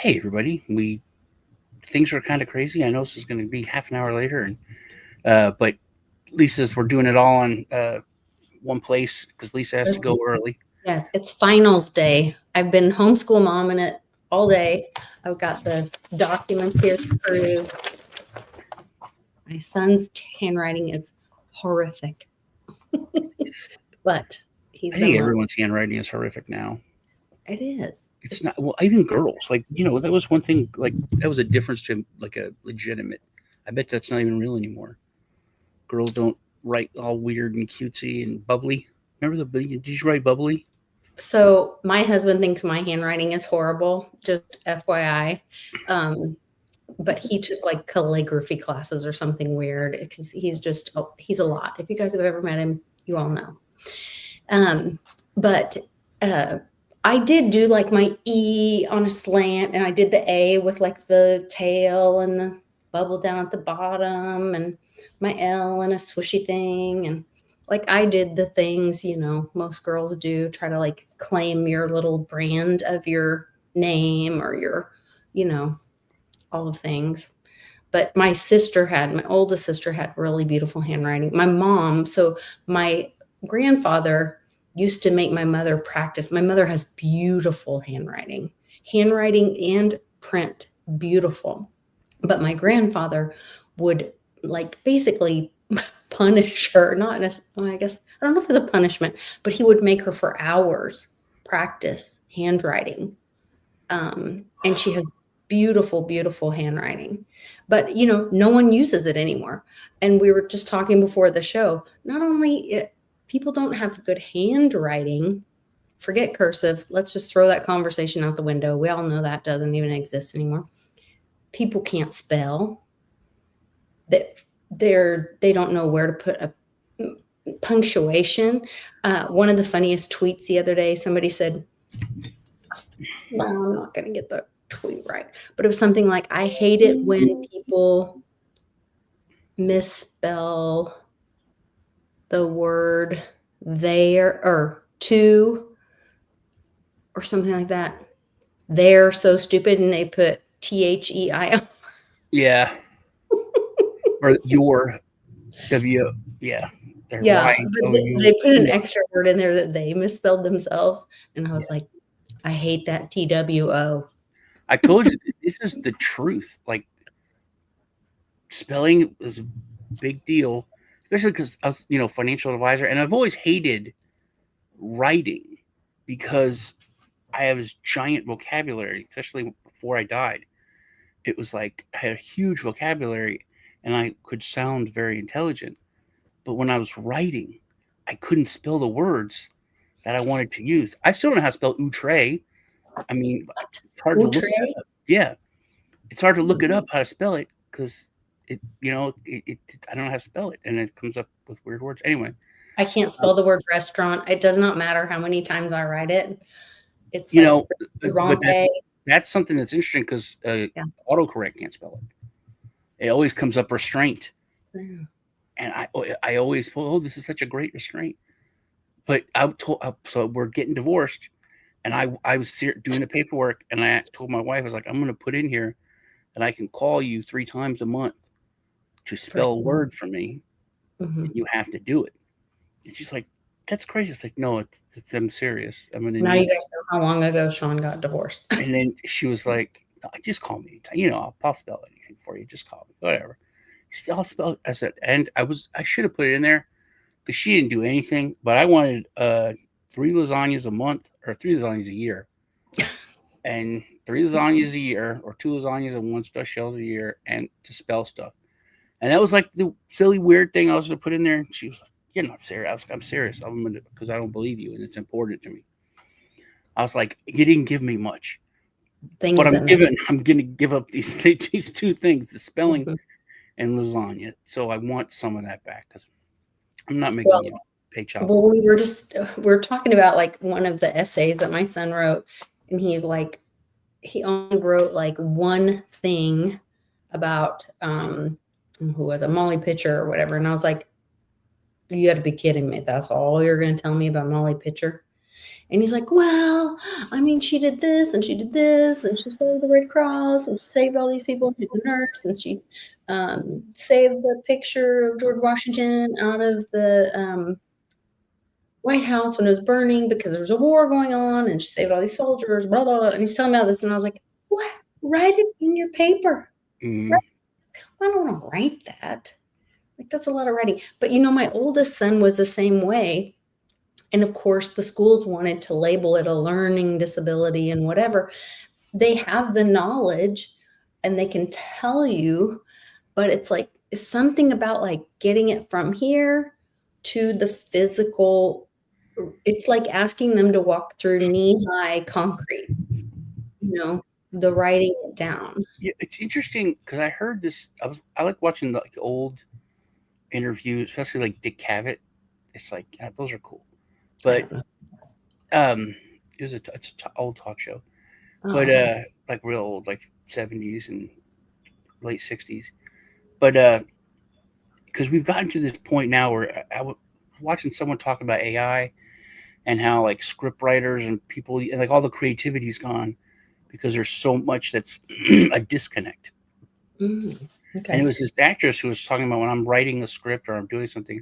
Hey everybody, we things are kind of crazy. I know this is going to be half an hour later, and but Lisa's we're doing it all on one place because Lisa has to Listen, go early. yes, it's finals day. I've been homeschool momming it all day. I've got the documents here to prove. My son's handwriting is horrific, but he's I think gonna learn. everyone's handwriting is horrific now. It is. It's not well, even girls. Like that was one thing. Like that was a difference to like a legitimate. I bet that's not even real anymore. Girls don't write all weird and cutesy and bubbly. Remember did you write bubbly? So my husband thinks my handwriting is horrible, just FYI. But he took like calligraphy classes or something weird because he's a lot. If you guys have ever met him, you all know. But I did do like my E on a slant, and I did the A with like the tail and the bubble down at the bottom, and my L and a swooshy thing. And like I did the things, most girls do, try to like claim your little brand of your name or your, all the things. But my oldest sister had really beautiful handwriting. My mom, so my grandfather used to make my mother practice. My mother has beautiful handwriting and print, beautiful. But my grandfather would like basically punish her, not necessarily, I guess, I don't know if it's a punishment, but he would make her for hours practice handwriting. And she has beautiful, beautiful handwriting. But, no one uses it anymore. And we were just talking before the show, not only people don't have good handwriting, forget cursive. Let's just throw that conversation out the window. We all know that doesn't even exist anymore. People can't spell. They don't know where to put a punctuation. One of the funniest tweets the other day, somebody said, no, I'm not going to get the tweet right, but it was something like, I hate it when people misspell the word there or to or something like that. They're so stupid, and they put THEIO. Yeah. Or your W. Yeah. Yeah, but they put an extra word in there that they misspelled themselves, and I was like, I hate that TWO. I told you this is the truth. Like spelling is a big deal, especially because I was, financial advisor, and I've always hated writing because I have this giant vocabulary, especially before I died. It was like I had a huge vocabulary, and I could sound very intelligent. But when I was writing, I couldn't spell the words that I wanted to use. I still don't know how to spell outre. I mean, it's hard to look it up. Yeah, it's hard to look it up how to spell it because I don't know how to spell it, and it comes up with weird words. Anyway, I can't spell the word restaurant. It does not matter how many times I write it. It's but that's something that's interesting because autocorrect can't spell it. It always comes up restraint, and I always thought, this is such a great restraint. But so we're getting divorced, and I was doing the paperwork, and I told my wife, I was like, I'm going to put in here that I can call you 3 times a month to spell a word for me. And you have to do it. And she's like, that's crazy. It's like, no, I'm serious. I'm going to. Now you guys know how long ago Sean got divorced. And then she was like, no, just call me anytime. I'll spell anything for you. Just call me, whatever. I'll spell. I said, and I should have put it in there because she didn't do anything. But I wanted 3 lasagnas a month or 3 lasagnas a year, and 3 lasagnas a year or 2 lasagnas and 1 stuffed shells a year, and to spell stuff. And that was like the silly weird thing I was going to put in there. And she was like, you're not serious. I was like, I'm serious. I'm going to, because I don't believe you, and it's important to me. I was like, you didn't give me much, but I'm going to give up these 2 things, the spelling and lasagna. So I want some of that back because I'm not making you pay child support. Well, we're talking about like one of the essays that my son wrote, and he's like, he only wrote like one thing about who was a Molly Pitcher or whatever, and I was like, you got to be kidding me. That's all you're going to tell me about Molly Pitcher? And he's like, well, I mean, she did this and she did this and she saved the Red Cross and she saved all these people. She's a nurse and she saved the picture of George Washington out of the White House when it was burning because there was a war going on, and she saved all these soldiers, blah, blah, blah. And he's telling me all this, and I was like, what? Write it in your paper. Mhm. I don't want to write that. Like, that's a lot of writing. But, my oldest son was the same way. And of course, the schools wanted to label it a learning disability and whatever. They have the knowledge and they can tell you, but it's like something about like getting it from here to the physical. It's like asking them to walk through knee-high concrete, the writing it down. Yeah, it's interesting because I heard this. I like watching the old interviews, especially like Dick Cavett. It's like those are cool, but it was it's an old talk show, but like real old, like 70s and late 60s. But because we've gotten to this point now where I was watching someone talk about AI and how like script writers and people and like all the creativity's gone because there's so much that's a disconnect. Okay. And it was this actress who was talking about when I'm writing a script or I'm doing something,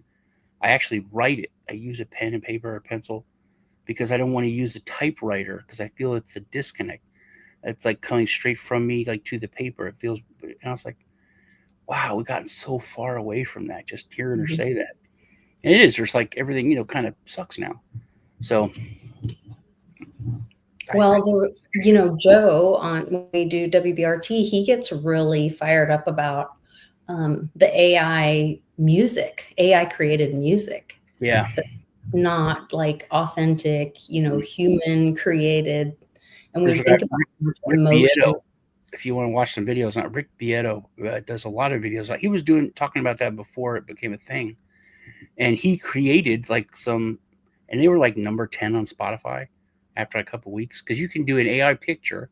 I actually write it. I use a pen and paper or pencil because I don't want to use a typewriter because I feel it's a disconnect. It's like coming straight from me like to the paper. It feels, and I was like, wow, we've gotten so far away from that. Just hearing her say that, and it is. There's like everything, kind of sucks now. So, well, Joe when we do WBRT, he gets really fired up about the AI music, AI created music. Yeah, that's not like authentic, human created. And we think about Rick Beato. If you want to watch some videos on Rick Beato, does a lot of videos. He was talking about that before it became a thing, and he created like some, and they were like number 10 on Spotify after a couple weeks because you can do an AI picture,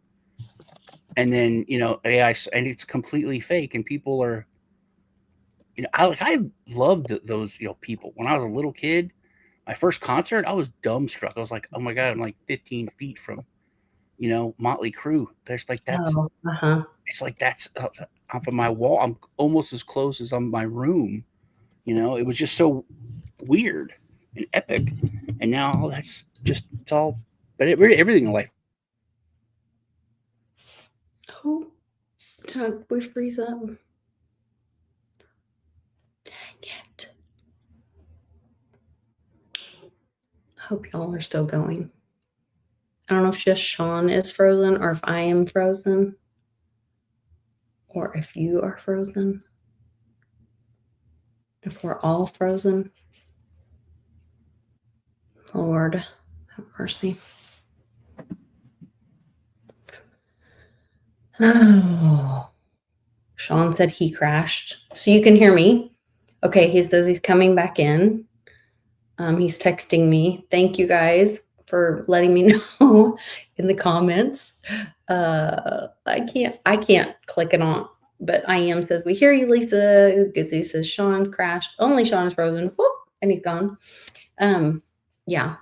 and then AI, and it's completely fake, and people are, I loved those people when I was a little kid. My first concert, I was dumbstruck. I was like, oh my god, I'm like 15 feet from Motley Crue. There's like that's it's like that's off of my wall. I'm almost as close as on my room. It was just so weird and epic. And now that's just it's all, but everything in life. Oh, did we freeze up? Dang it! I hope y'all are still going. I don't know if just Sean is frozen or if I am frozen or if you are frozen. If we're all frozen. Lord, have mercy. Oh, Sean said he crashed. So you can hear me? Okay, he says he's coming back in. He's texting me. Thank you guys for letting me know in the comments. I can't click it on, but I am says, we hear you, Lisa. Gazoo says Sean crashed. Only Sean is frozen. Whoop, and he's gone. Yeah.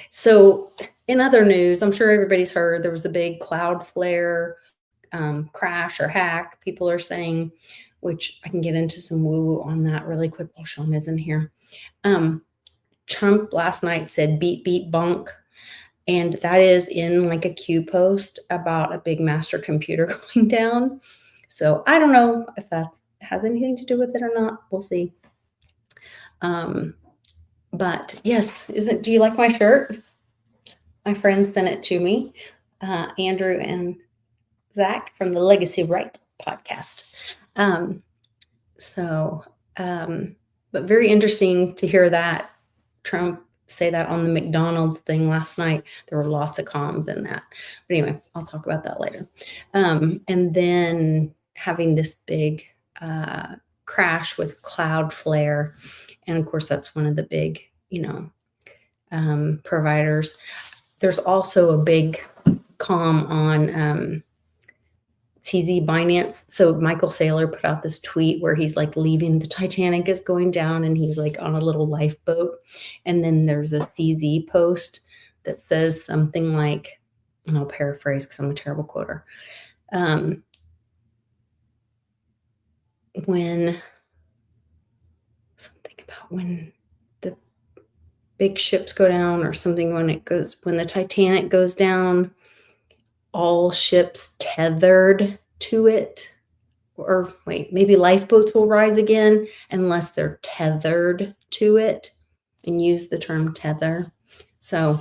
So in other news, I'm sure everybody's heard there was a big Cloudflare crash or hack, people are saying, which I can get into some woo-woo on that really quick while Sean isn't here. Trump last night said beep, beep, bonk. And that is in like a Q post about a big master computer going down. So I don't know if that has anything to do with it or not. We'll see. But yes, do you like my shirt? My friends sent it to me, Andrew and Zach from the Legacy Right podcast. But very interesting to hear that Trump say that on the McDonald's thing last night. There were lots of comms in that. But anyway, I'll talk about that later. And then having this big crash with Cloudflare. And of course, that's one of the big, providers. There's also a big comm on TZ Binance. So Michael Saylor put out this tweet where he's like leaving, the Titanic is going down and he's like on a little lifeboat. And then there's a CZ post that says something like, and I'll paraphrase because I'm a terrible quoter. When something about when the big ships go down or something, when the Titanic goes down, all ships tethered to it, or wait, maybe lifeboats will rise again unless they're tethered to it, and use the term tether. So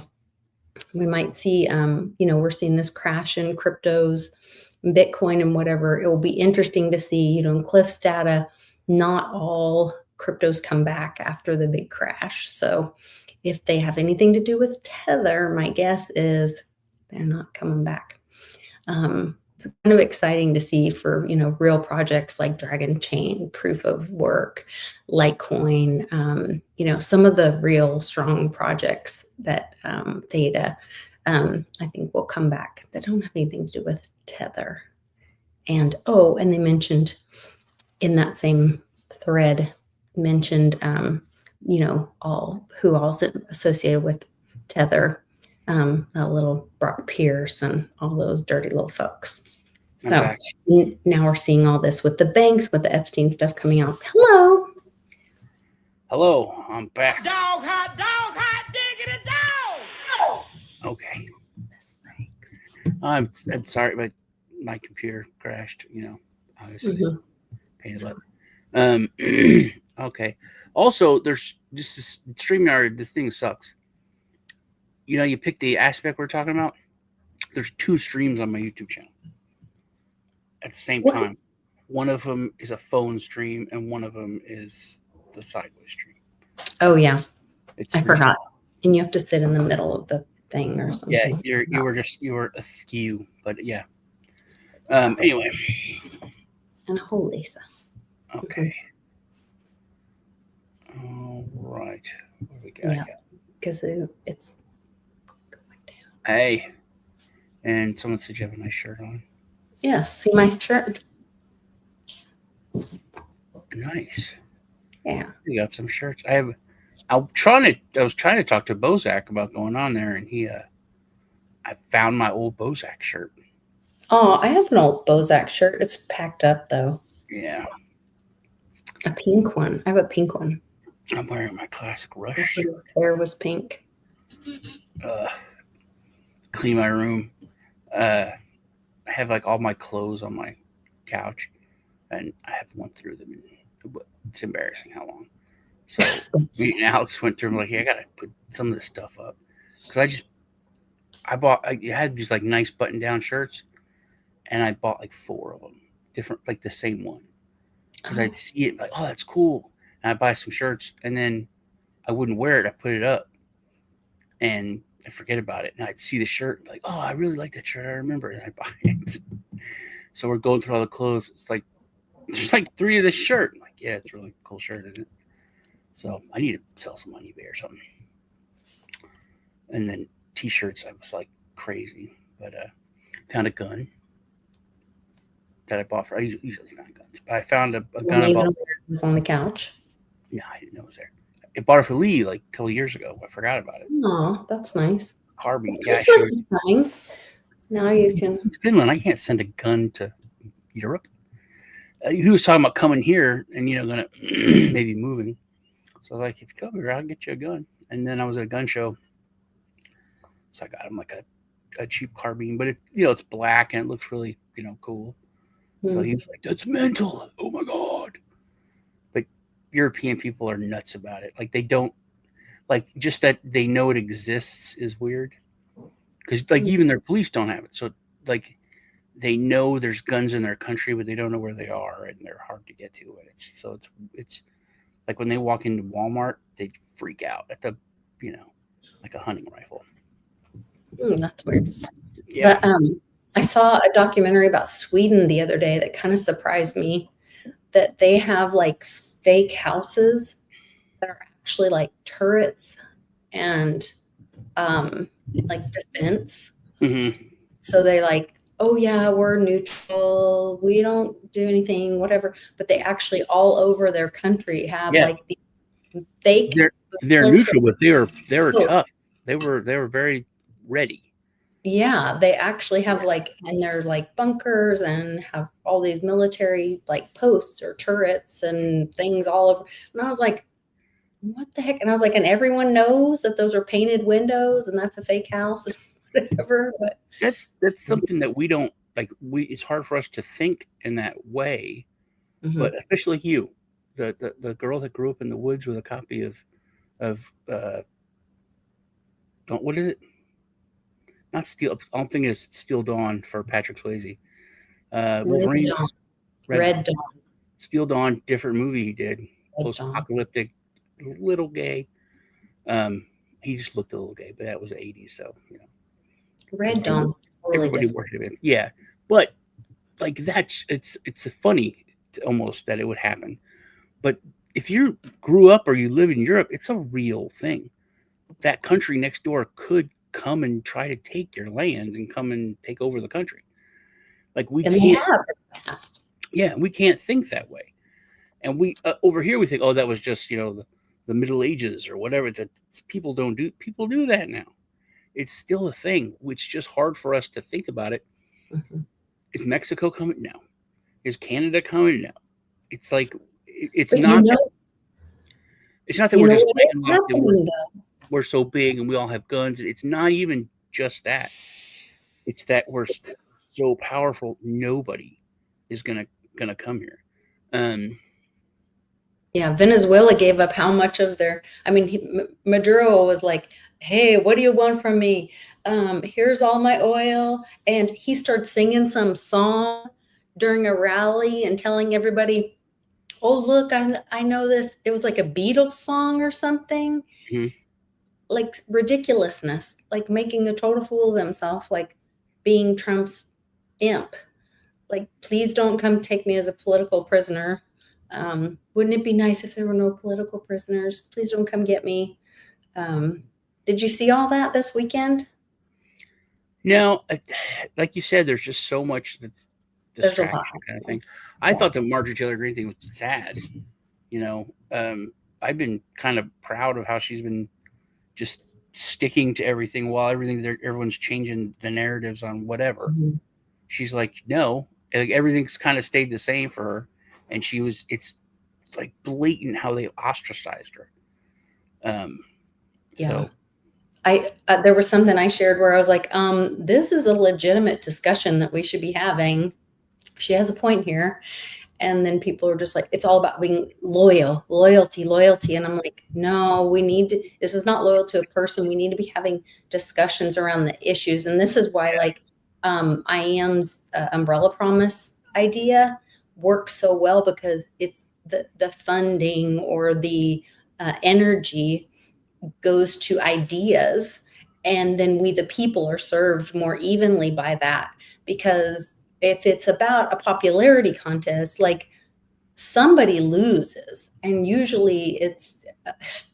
we might see, we're seeing this crash in cryptos, Bitcoin and whatever. It will be interesting to see, in Cliff's data, not all cryptos come back after the big crash. So if they have anything to do with Tether, my guess is they're not coming back. It's kind of exciting to see for, real projects like Dragon Chain, Proof of Work, Litecoin, some of the real strong projects that Theta, I think will come back that don't have anything to do with Tether. And they mentioned in that same thread, all who also associated with Tether, little Brock Pierce and all those dirty little folks. So now we're seeing all this with the banks, with the Epstein stuff coming out. Hello, I'm back. Dog hot, diggity dog. Okay. I'm sorry, but my computer crashed. Obviously, pain in the butt. Okay. Also, there's just this StreamYard. This thing sucks. You pick the aspect we're talking about. There's 2 streams on my YouTube channel at the same time. One of them is a phone stream, and one of them is the sideways stream. Oh yeah, I forgot. And you have to sit in the middle of the thing or something. Yeah, you were askew, but yeah. Anyway. And holy Lisa. Okay. All right. What do we got? Yeah, because it's going down. Hey, and someone said you have a nice shirt on. Yeah, see my shirt. Nice. Yeah. You got some shirts. I was trying to talk to Bozak about going on there, and I found my old Bozak shirt. Oh, I have an old Bozak shirt. It's packed up though. Yeah. A pink one. I have a pink one. I'm wearing my classic Rush shirt. His hair was pink. Clean my room. I have all my clothes on my couch, and I haven't went through them. It's embarrassing how long. So me and Alex went through them. I gotta put some of this stuff up because I had these nice button down shirts, and I bought 4 of them, different, the same one, because I'd see it oh, that's cool, and I buy some shirts, and then I wouldn't wear it. I put it up, and I forget about it, and I'd see the shirt, oh, I really like that shirt. I remember it, and I buy it. So we're going through all the clothes. It's there's 3 of this shirt. I'm yeah, it's a really cool shirt, isn't it? So I need to sell some on eBay or something. And then T-shirts, I was crazy, but found a gun that I bought I usually find guns, but I found a gun. It was on the couch. No, I didn't know it was there. I bought it for Lee a couple of years ago. I forgot about it. Oh, that's nice. Carbine. Christmas is coming. Now you can. Finland. I can't send a gun to Europe. He was talking about coming here and gonna maybe moving. So I was if you come here, I'll get you a gun. And then I was at a gun show, so I got him a cheap carbine, but it's black and it looks really cool. So he was that's mental. Oh my god! But European people are nuts about it. They don't just that they know it exists is weird, because even their police don't have it. So they know there's guns in their country, but they don't know where they are, and they're hard to get to. And it's when they walk into Walmart, they freak out at the, a hunting rifle. That's weird. Yeah. But, I saw a documentary about Sweden the other day that kind of surprised me, that they have fake houses that are actually turrets and defense. Mm-hmm. So they oh yeah, we're neutral, we don't do anything, whatever. But they actually all over their country have the fake. They're neutral, but they were tough. They were very ready. Yeah, they actually have and they're like bunkers and have all these military like posts or turrets and things all over. And I was like, what the heck? And I was like, and everyone knows that those are painted windows and that's a fake house and whatever. But That's something that we don't like. It's hard for us to think in that way, but especially you, the girl that grew up in the woods with a copy of what is it? Not Steel. I'm thinking it's Steel Dawn for Patrick Swayze. Red Wolverine, Dawn, Red Red Dawn, Dawn, Steel Dawn, different movie he did, Red Dawn. post-apocalyptic, little gay. He just looked a little gay, but that was the '80s, so Red Dawn, totally everybody different. worked it in. Yeah, but like it's funny almost that it would happen. But if you grew up or you live in Europe, it's a real thing. That country next door could come and try to take your land and come and take over the country. Like we And they can't, have in the past. yeah, we can't think that way. And we over here we think, oh, that was just the Middle Ages or whatever. That people don't do. People do that now. It's still a thing. It's just hard for us to think about it. Is Mexico coming? No. Is Canada coming? No. It's like it's But not. It's not that we're just we're so big and we all have guns. It's not even just that. It's that we're so powerful. Nobody is gonna come here. Yeah, Venezuela gave up how much of their. I mean, Maduro was like, "Hey, what do you want from me? Here's all my oil," and he started singing some song during a rally and telling everybody, "Oh, look, I know this." It was like a Beatles song or something. Mm-hmm. Like ridiculousness, like making a total fool of himself, like being Trump's imp. Like, please don't come take me as a political prisoner. Wouldn't it be nice if there were no political prisoners? Please don't come get me. Did you see all that this weekend? No, like you said, there's just so much that's distraction kind of thing. I thought the Marjorie Taylor Greene thing was sad. I've been kind of proud of how she's been just sticking to everything while everyone's changing the narratives on whatever. She's like, no, like everything's kind of stayed the same for her, and it's like blatant how they ostracized her. So there was something I shared where I was like, this is a legitimate discussion that we should be having. She has a point here. And then people are just like, it's all about being loyalty. And I'm like, no, this is not loyal to a person. We need to be having discussions around the issues. And this is why IAM's umbrella promise idea works so well, because it's the funding or the energy goes to ideas. And then we, the people, are served more evenly by that, because if it's about a popularity contest, like somebody loses, and usually it's,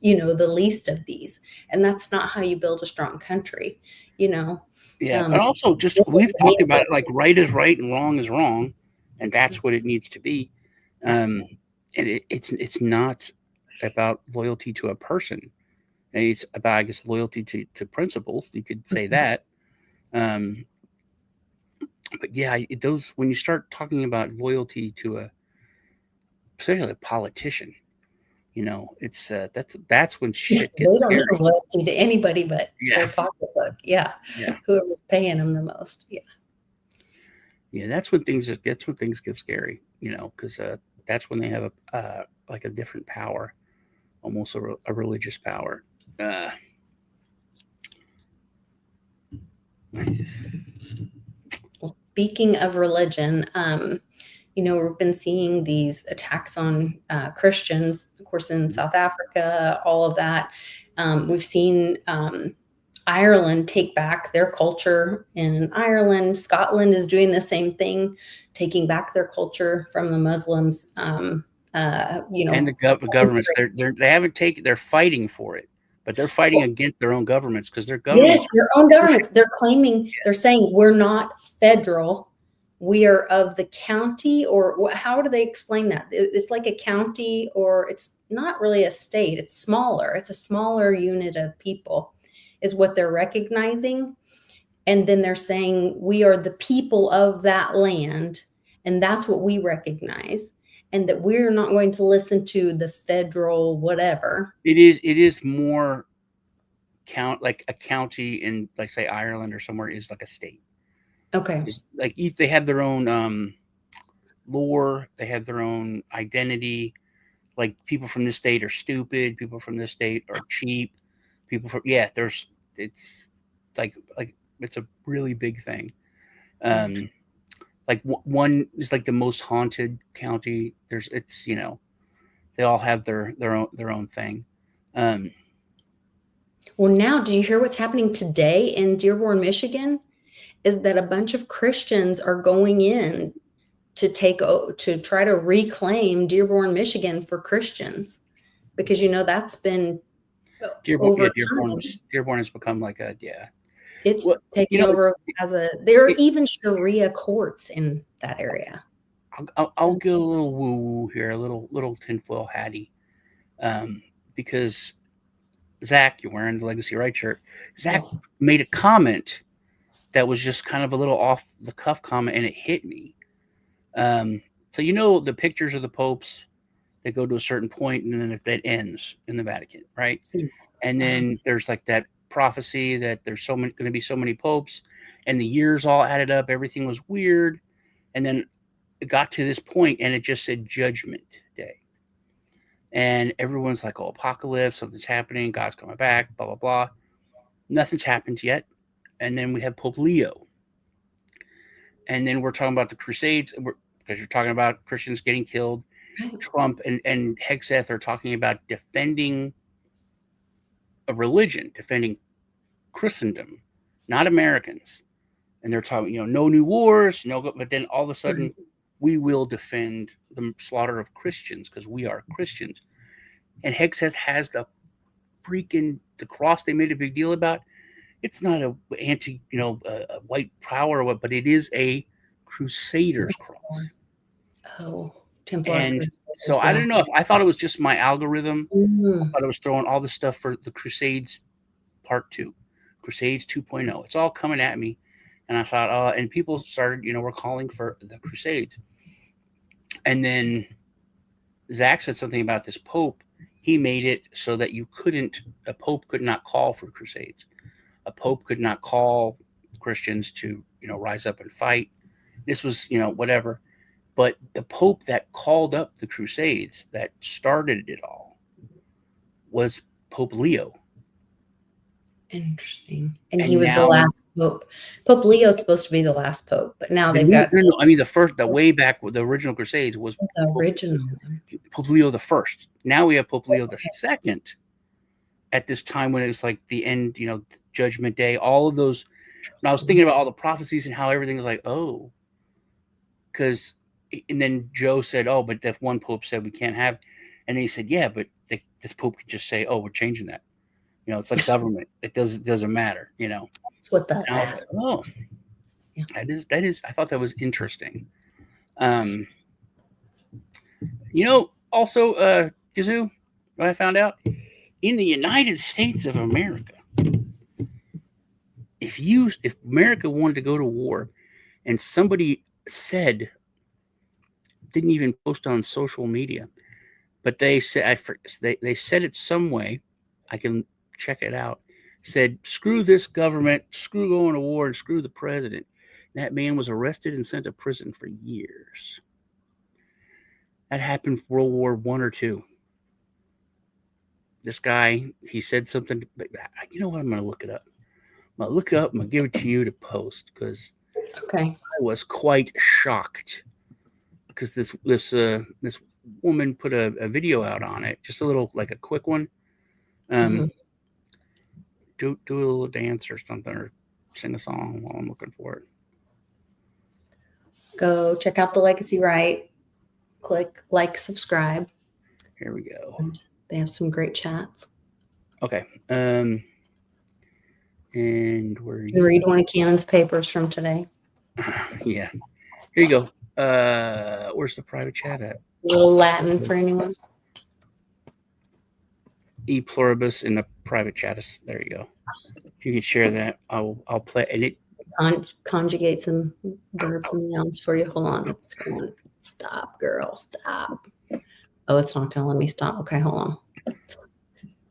the least of these. And that's not how you build a strong country, Yeah. And also we've talked about it, like right is right and wrong is wrong. And that's what it needs to be. And it's not about loyalty to a person. And it's about, I guess, loyalty to principles. You could say that. But yeah, when you start talking about loyalty to especially a politician, it's that's when shit gets they don't scary. have loyalty to anybody but their pocketbook. Yeah. Whoever's paying them the most. Yeah, that's when things get scary. Because that's when they have like a different power, almost a religious power. Speaking of religion, we've been seeing these attacks on Christians, of course, in South Africa, all of that. We've seen Ireland take back their culture in Ireland. Scotland is doing the same thing, taking back their culture from the Muslims. And the governments, they haven't taken, they're fighting for it. But they're fighting against their own governments, because their governments. Yes, their own governments. They're claiming, they're saying we're not federal. We are of the county, or how do they explain that? It's like a county, or it's not really a state. It's smaller. It's a smaller unit of people is what they're recognizing. And then they're saying we are the people of that land, and that's what we recognize, and that we're not going to listen to the federal whatever. It is more like a county in, like, say, Ireland or somewhere is like a state. Okay. It's like they have their own lore, they have their own identity. Like, people from this state are stupid, people from this state are cheap, people from it's like it's a really big thing. Like one is like the most haunted county. It's they all have their own thing. Um, Well, now, did you hear what's happening today in Dearborn, Michigan? Is that a bunch of Christians are going in to try to reclaim Dearborn, Michigan for Christians, because that's been Dearborn, over yeah, time. Dearborn has become like It's well, taken it's over there are it, even Sharia courts in that area. I'll go a little woo woo here, a little tinfoil hattie, because Zach, you're wearing the Legacy Right shirt. Zach Oh, made a comment that was just kind of a little off the cuff comment, and it hit me. So the pictures of the popes that go to a certain point, and then if that ends in the Vatican, right? yes. And then there's like that prophecy that there's going to be so many popes, and the years all added up. Everything was weird, and then it got to this point, and it just said Judgment Day, and everyone's like, "Oh, apocalypse! Something's happening. God's coming back." Blah blah blah. Nothing's happened yet, and then we have Pope Leo, and then we're talking about the Crusades, because you're talking about Christians getting killed. Right. Trump and Hegseth are talking about defending a religion, defending Christendom, not Americans. And they're talking, no new wars, but then all of a sudden, we will defend the slaughter of Christians because we are Christians. And Hegseth has the cross they made a big deal about. It's not a white power, but it is a Crusader's cross. Oh, Templar And so Crusaders, I yeah. don't know if I thought it was just my algorithm. I Mm. thought it was throwing all the stuff for the Crusades Part 2, Crusades 2.0. It's all coming at me. And I thought, and people started, we're calling for the Crusades. And then Zach said something about this Pope. He made it so that a Pope could not call for Crusades. A Pope could not call Christians to, rise up and fight. This was, whatever. But the Pope that called up the Crusades, that started it all, was Pope Leo. Interesting. And he And was the now last pope. Pope Leo's supposed to be the last pope, but now the they've new, got no, I mean the way back with the original Crusades was the original one. Pope Leo the First. Now we have Pope Leo the Second. At this time when it was like the end, Judgment Day, all of those. And I was thinking about all the prophecies and how everything was like, because, and then Joe said, but that one Pope said we can't have, and then he said, yeah, but this Pope could just say, we're changing that. It's like government. It doesn't matter. That's what the last. Yeah. That is. I thought that was interesting. Also, Kazoo, what I found out in the United States of America, if America wanted to go to war, and somebody didn't even post on social media, but they said they said it some way, I can check it out. Said, screw this government, screw going to war, and screw the president. That man was arrested and sent to prison for years. That happened for World War I or II. This guy, he said something. You know what? I'm going to look it up. I'm going to look it up. I'm going to give it to you to post, because Okay. I was quite shocked, because this woman put a video out on it, just a little, like a quick one. Do a little dance or something, or sing a song while I'm looking for it. Go check out the Legacy Right. Click like, subscribe. Here we go. And they have some great chats. Okay. And where You can read one of Cannon's papers from today. Yeah. Here you go. Where's the private chat at? A little Latin for anyone. E pluribus in the private chat is there. You go. If you can share that, I'll play. And conjugate some verbs and nouns for you. Hold on. It's going. Stop, girl. Stop. Oh, it's not going to let me stop. Okay, hold on.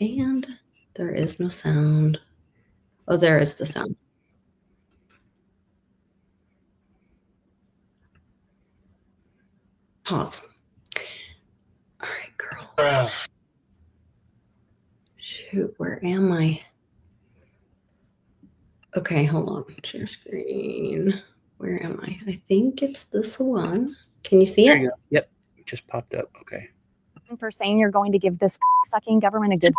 And there is no sound. Oh, there is the sound. Pause. All right, girl. Shoot, where am I? Okay, hold on. Share screen. Where am I? I think it's this one. Can you see There it? you go. Yep, just popped up. Okay. For saying you're going to give this sucking government a good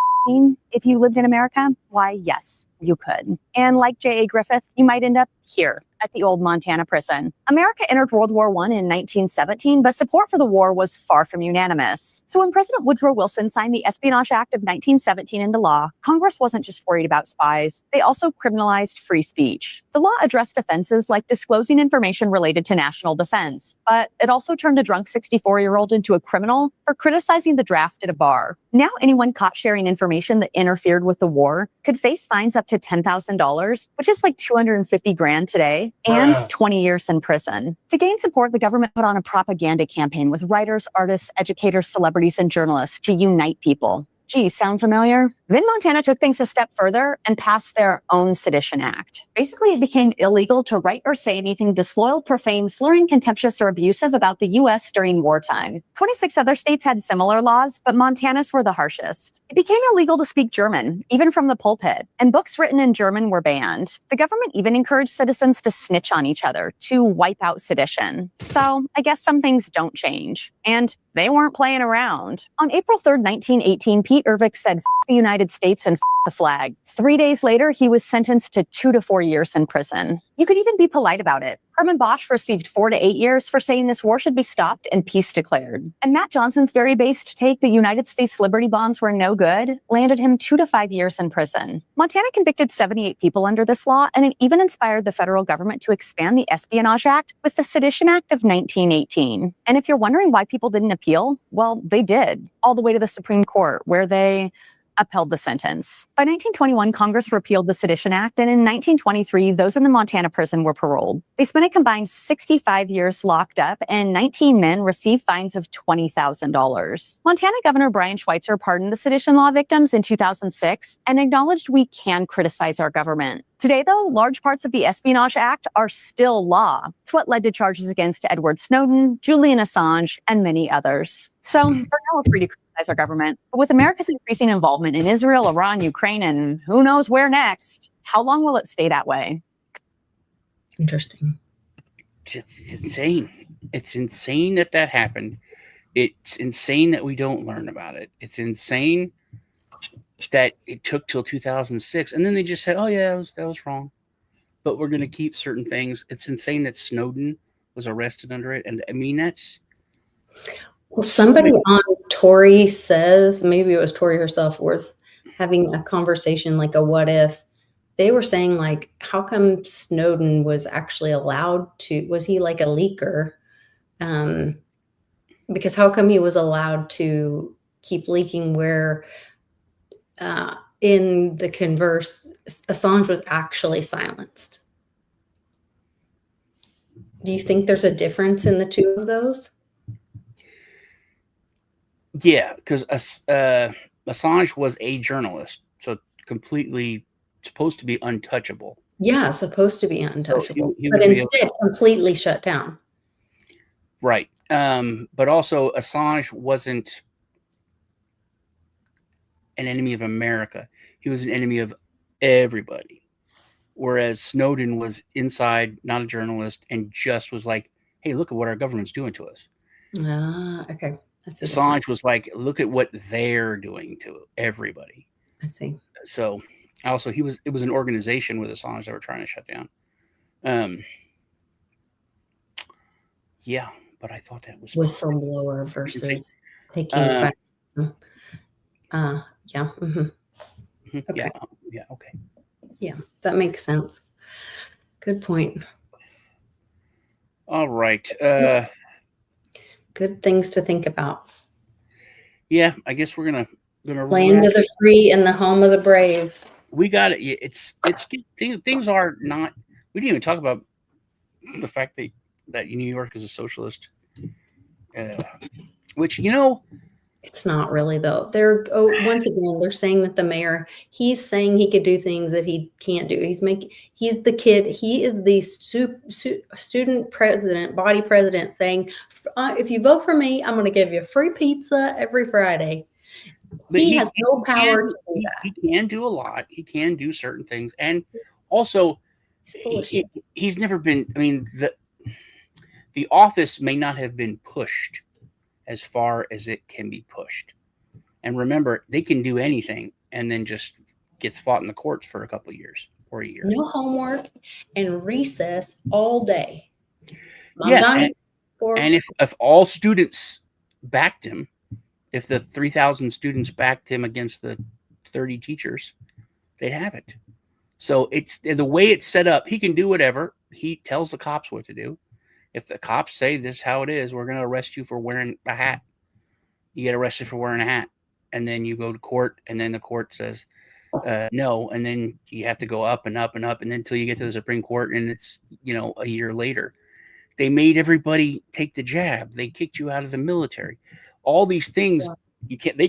if you lived in America, why, yes, you could. And like J.A. Griffith, you might end up here at the old Montana prison. America entered World War I in 1917, but support for the war was far from unanimous. So when President Woodrow Wilson signed the Espionage Act of 1917 into law, Congress wasn't just worried about spies, they also criminalized free speech. The law addressed offenses like disclosing information related to national defense, but it also turned a drunk 64-year-old into a criminal for criticizing the draft at a bar. Now anyone caught sharing information that interfered with the war could face fines up to $10,000, which is like $250,000 today, and 20 years in prison. To gain support, the government put on a propaganda campaign with writers, artists, educators, celebrities, and journalists to unite people. Gee, sound familiar? Then Montana took things a step further and passed their own Sedition Act. Basically, it became illegal to write or say anything disloyal, profane, slurring, contemptuous, or abusive about the U.S. during wartime. 26 other states had similar laws, but Montana's were the harshest. It became illegal to speak German, even from the pulpit, and books written in German were banned. The government even encouraged citizens to snitch on each other to wipe out sedition. So, I guess some things don't change. And they weren't playing around. On April 3rd, 1918, Pete Urvik said, "F the United States and f the flag." 3 days later, he was sentenced to 2 to 4 years in prison. You could even be polite about it. Herman Bosch received 4 to 8 years for saying this war should be stopped and peace declared. And Matt Johnson's very based take that United States Liberty Bonds were no good landed him 2 to 5 years in prison. Montana convicted 78 people under this law, and it even inspired the federal government to expand the Espionage Act with the Sedition Act of 1918. And if you're wondering why people didn't appeal, well, they did, all the way to the Supreme Court, where they upheld the sentence. By 1921, Congress repealed the Sedition Act, and in 1923, those in the Montana prison were paroled. They spent a combined 65 years locked up, and 19 men received fines of $20,000. Montana Governor Brian Schweitzer pardoned the sedition law victims in 2006 and acknowledged we can criticize our government. Today, though, large parts of the Espionage Act are still law. It's what led to charges against Edward Snowden, Julian Assange, and many others. So, for now, we're free to criticize our government. But with America's increasing involvement in Israel, Iran, Ukraine, and who knows where next, how long will it stay that way? Interesting. It's insane. It's insane that happened. It's insane that we don't learn about it. It's insane that it took till 2006, and then they just said, "Oh yeah, that was wrong," but we're going to keep certain things. It's insane that Snowden was arrested under it, and I mean that's. Well, somebody on Tori Says, maybe it was Tori herself, was having a conversation like a what if. They were saying like, how come Snowden was actually allowed to? Was he like a leaker? Because how come he was allowed to keep leaking where? In the converse, Assange was actually silenced. Do you think there's a difference in the two of those? Yeah, because Assange was a journalist, so completely supposed to be untouchable. Yeah, supposed to be untouchable, So he but instead completely shut down. Right. But also Assange wasn't an enemy of America. He was an enemy of everybody. Whereas Snowden was inside, not a journalist, and just was like, hey, look at what our government's doing to us. Okay. I see. Assange was like, look at what they're doing to everybody. I see. So also it was an organization with Assange that were trying to shut down. Yeah, but I thought that was whistleblower versus taking back. Yeah. Mm-hmm. Okay. Yeah. Okay. Yeah, that makes sense. Good point. All right. Good things to think about. Yeah, I guess we're gonna land of the free and the home of the brave. We got it. It's things are not We didn't even talk about the fact that New York is a socialist, which It's not really though. They're once again they're saying that the mayor, he's saying he could do things that he can't do. He's the kid. He is the student president, body president, saying, if you vote for me, I'm going to give you free pizza every Friday. but He has no power to do that. He can do a lot. He can do certain things, and also It's full of shit. he's never been. I mean, the office may not have been pushed as far as it can be pushed. And remember, they can do anything and then just gets fought in the courts for a couple of years or a year. No homework and recess all day. Yeah, and if all students backed him, if the 3,000 students backed him against the 30 teachers, they'd have it. So it's the way it's set up. He can do whatever. He tells the cops what to do. If the cops say this is how it is, we're going to arrest you for wearing a hat. You get arrested for wearing a hat. And then you go to court, and then the court says no. And then you have to go up and up and up, and then until you get to the Supreme Court, and it's, a year later. They made everybody take the jab. They kicked you out of the military. All these things they can't do.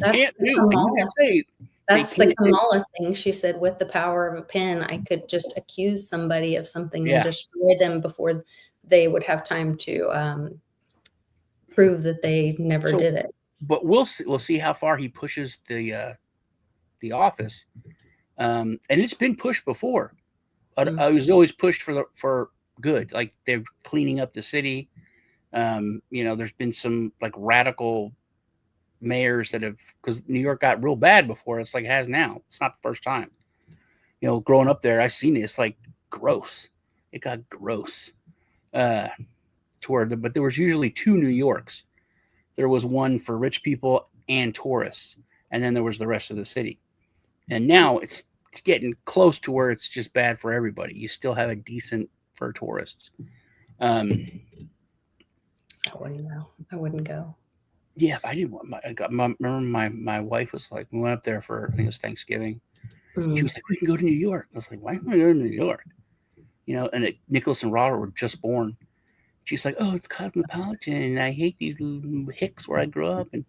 That's the Kamala thing. She said, with the power of a pen, I could just accuse somebody of something and destroy them before they would have time to prove that they never did it. But we'll see how far he pushes the office, and it's been pushed before. I was always pushed for good, like they're cleaning up the city. There's been some like radical mayors that have, because New York got real bad before. It's like it has now. It's not the first time. Growing up there, I've seen it. It's like gross. It got gross. But there was usually two New Yorks. There was one for rich people and tourists, and then there was the rest of the city. And now it's getting close to where it's just bad for everybody. You still have a decent for tourists. I wouldn't know. I wouldn't go. Yeah, I didn't want remember my wife was like, we went up there for, I think it was Thanksgiving. She was like, we can go to New York. I was like, why am I going to New York? And Nicholas and Robert were just born. She's like, oh, it's cosmopolitan, and I hate these hicks where I grew up, and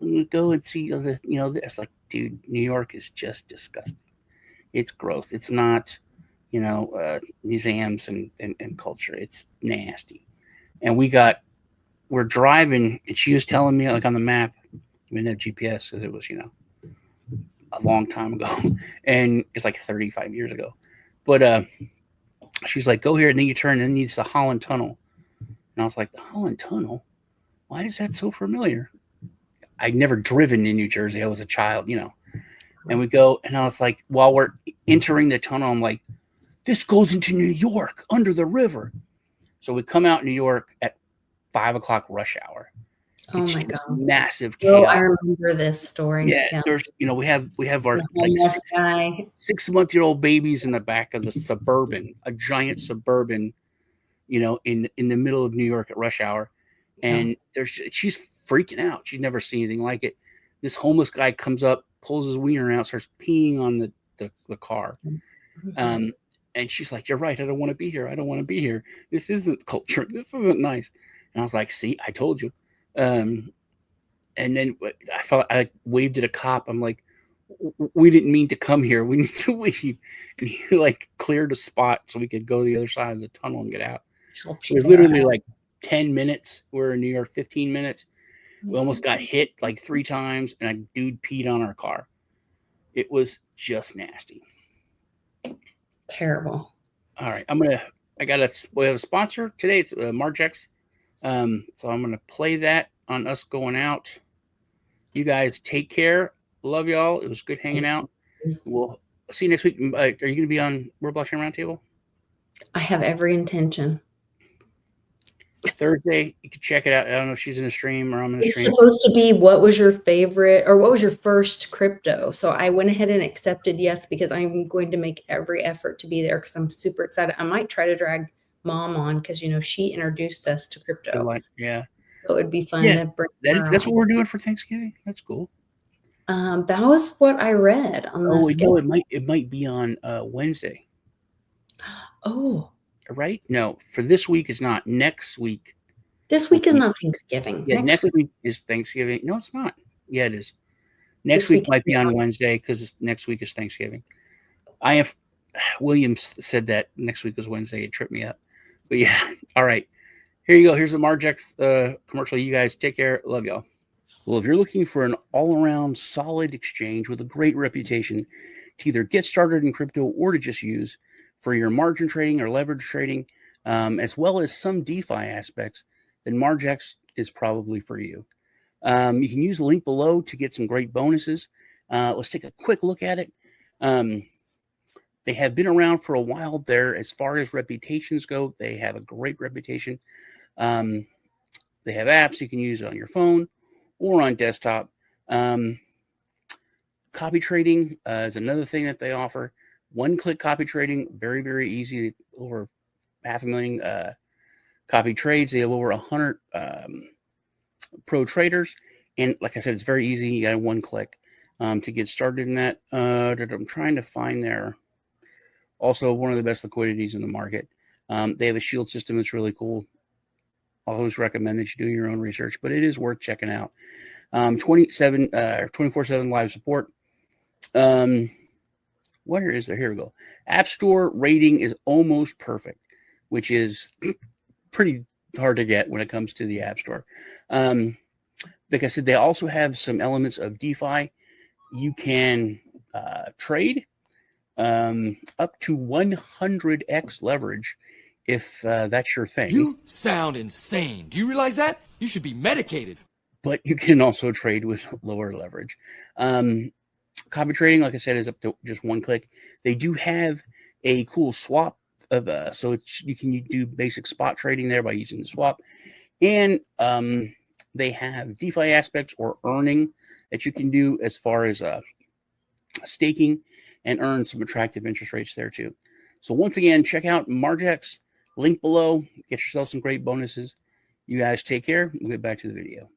I'm gonna go and see this. It's like, dude, New York is just disgusting. It's gross. It's not, museums and culture. It's nasty. And we're driving, and she was telling me, like, on the map, we didn't have GPS because it was, a long time ago, and it's like 35 years ago. But she's like, go here, and then you turn, and then it's the Holland Tunnel. And I was like, the Holland Tunnel? Why is that so familiar? I'd never driven in New Jersey. I was a child, And we go, and I was like, while we're entering the tunnel, I'm like, this goes into New York under the river. So we come out in New York at 5 o'clock rush hour. Oh my God. Massive chaos. Oh, I remember this story. Yeah. There's, we have our like 6-month-old babies in the back of the Suburban, a giant Suburban, in the middle of New York at rush hour. And she's freaking out. She's never seen anything like it. This homeless guy comes up, pulls his wiener out, starts peeing on the car. And she's like, you're right. I don't want to be here. I don't want to be here. This isn't culture. This isn't nice. And I was like, see, I told you. And then I waved at a cop. I'm like, we didn't mean to come here. We need to leave. And he like cleared a spot so we could go to the other side of the tunnel and get out. It was literally like 10 minutes. We're in New York, 15 minutes. We almost got hit like 3 times, and a dude peed on our car. It was just nasty. Terrible. All right. We have a sponsor today. It's Margex. So I'm going to play that on us going out. You guys take care. Love y'all. It was good hanging out. We'll see you next week. Are you going to be on World Blockchain Roundtable? I have every intention. Thursday, you can check it out. I don't know if she's in a stream or I'm in a stream. It's supposed to be what was your favorite or what was your first crypto? So I went ahead and accepted yes, because I'm going to make every effort to be there because I'm super excited. I might try to drag Mom on because, she introduced us to crypto. Yeah. So it would be fun to bring that's what we're doing for Thanksgiving. That's cool. That was what I read on the schedule. It might be on Wednesday. Oh, right? No, for this week is not. Next week. This week is not Thanksgiving. Yeah, next week is Thanksgiving. No, it's not. Yeah, it is. Next This week week might is be on not. Wednesday because next week is Thanksgiving. I have Williams said that next week was Wednesday. It tripped me up. But yeah, all right. Here you go. Here's the Margex commercial. You guys take care. Love y'all. Well, if you're looking for an all-around solid exchange with a great reputation to either get started in crypto or to just use for your margin trading or leverage trading, as well as some DeFi aspects, then Margex is probably for you. You can use the link below to get some great bonuses. Let's take a quick look at it. They have been around for a while there. As far as reputations go, they have a great reputation. They have apps you can use on your phone or on desktop. Copy trading is another thing that they offer. One-click copy trading, very, very easy. Over 500,000 copy trades. They have over 100 pro traders. And like I said, it's very easy. You got one click to get started in that. I'm trying to find their, also one of the best liquidities in the market. They have a shield system that's really cool. I always recommend that you do your own research, but it is worth checking out. 24/7 live support. Where is there? Here we go. App Store rating is almost perfect, which is pretty hard to get when it comes to the App Store. Like I said, they also have some elements of DeFi. You can trade up to 100x leverage if that's your thing. You sound insane. Do you realize that? You should be medicated. But you can also trade with lower leverage. Copy trading, like I said, is up to just one click. They do have a cool swap of so you can do basic spot trading there by using the swap, and they have DeFi aspects or earning that you can do as far as staking and earn some attractive interest rates there too. So once again, check out Margex, link below. Get yourself some great bonuses. You guys take care. We'll get back to the video.